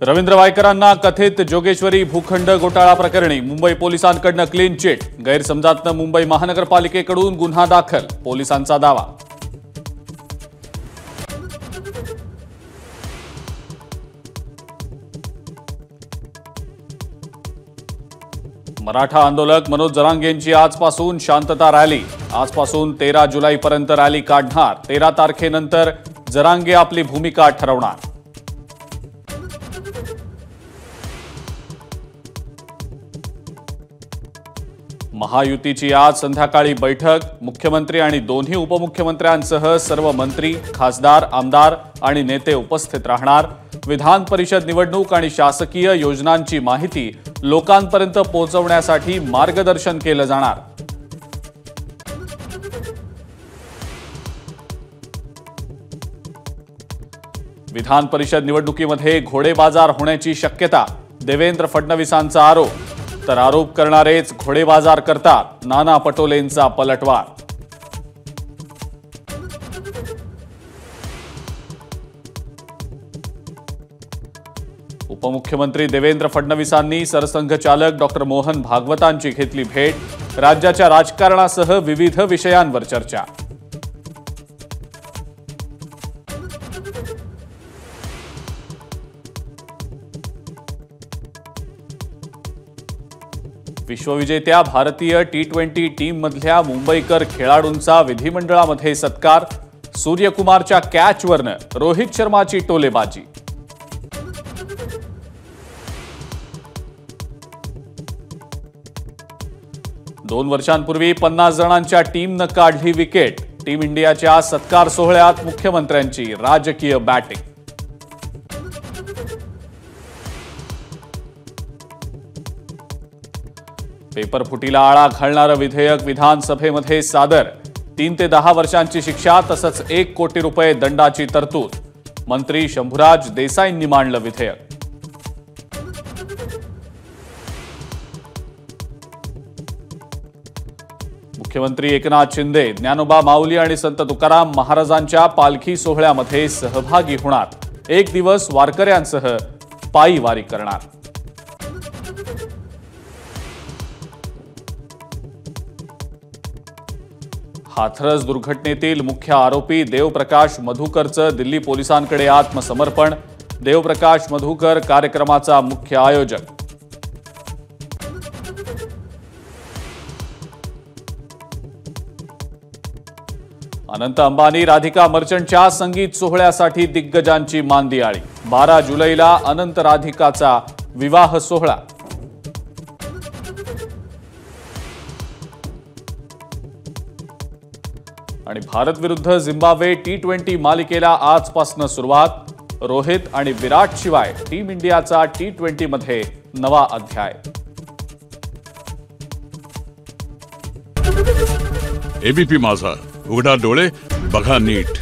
रवींद्र वायकरांना कथित जोगेश्वरी भूखंड घोटाळा प्रकरणी मुंबई पोलिसांकडून क्लीन चिट। गैरसमजातनं मुंबई महानगरपालिकेकडून गुन्हा दाखल, पोलिसांचा दावा। मराठा आंदोलक मनोज जरांगेंची आजपासून शांतता रॅली। आजपासून 13 जुलैपर्यंत रॅली काढणार। 13 तारखेनंतर जरांगे आपली भूमिका ठरवणार। महायुतीची आज संध्याकाळी बैठक। मुख्यमंत्री आणि दोन्ही उपमुख्यमंत्र्यांसह सर्व मंत्री, खासदार, आमदार आणि नेते उपस्थित राहणार। विधान परिषद निवडणूक आणि शासकीय योजनांची माहिती लोकांपर्यंत पोहोचवण्यासाठी मार्गदर्शन केलं जाणार। विधान परिषद निवडणुकीमध्ये घोडेबाजार होण्याची शक्यता, देवेंद्र फडणवीसांचा आरोप। तर आरोप करणारेच घोडेबाजार करतात, नाना पटोलेंचा पलटवार। उपमुख्यमंत्री देवेंद्र फडणवीसांनी सरसंघचालक डॉ. मोहन भागवतांची घेतली भेट। राज्याच्या राजकारणासह विविध विषयांवर चर्चा। विश्वविजेत्या भारतीय टी20 टीममधल्या मुंबईकर खेळाडूंचा विधिमंडळामध्ये सत्कार। सूर्यकुमारच्या कॅचवरनं रोहित शर्माची टोलेबाजी। दोन वर्षांपूर्वी 50 जणांच्या टीमनं काढली विकेट। टीम इंडियाच्या सत्कार सोहळ्यात मुख्यमंत्र्यांची राजकीय बॅटिंग। पेपरफुटीला आळा घालणारं विधेयक विधानसभेमध्ये सादर। 3 ते 10 वर्षांची शिक्षा तसंच 1 कोटी रुपये दंडाची तरतूद। मंत्री शंभूराज देसाईंनी मांडलं विधेयक। मुख्यमंत्री एकनाथ शिंदे ज्ञानोबा माऊली आणि संत तुकाराम महाराजांच्या पालखी सोहळ्यामध्ये सहभागी होणार। 1 दिवस वारकऱ्यांसह पायी वारी करणार। हाथरस दुर्घटनेतील मुख्य आरोपी देवप्रकाश मधुकरचं दिल्ली पोलिसांकडे आत्मसमर्पण। देवप्रकाश मधुकर कार्यक्रमाचा मुख्य आयोजक। अनंत अंबानी राधिका मर्चंटच्या संगीत सोहळ्यासाठी दिग्गजांची मांदियाळी। 12 जुलैला अनंत राधिकाचा विवाह सोहळा। आणि भारत विरुद्ध झिम्बाब्वे टी20 मालिकेला आजपासून सुरुवात। रोहित आणि विराट शिवाय टीम इंडियाचा टी20 मध्ये नवा अध्याय। एबीपी माझा, उघडा डोळे बघा नीट।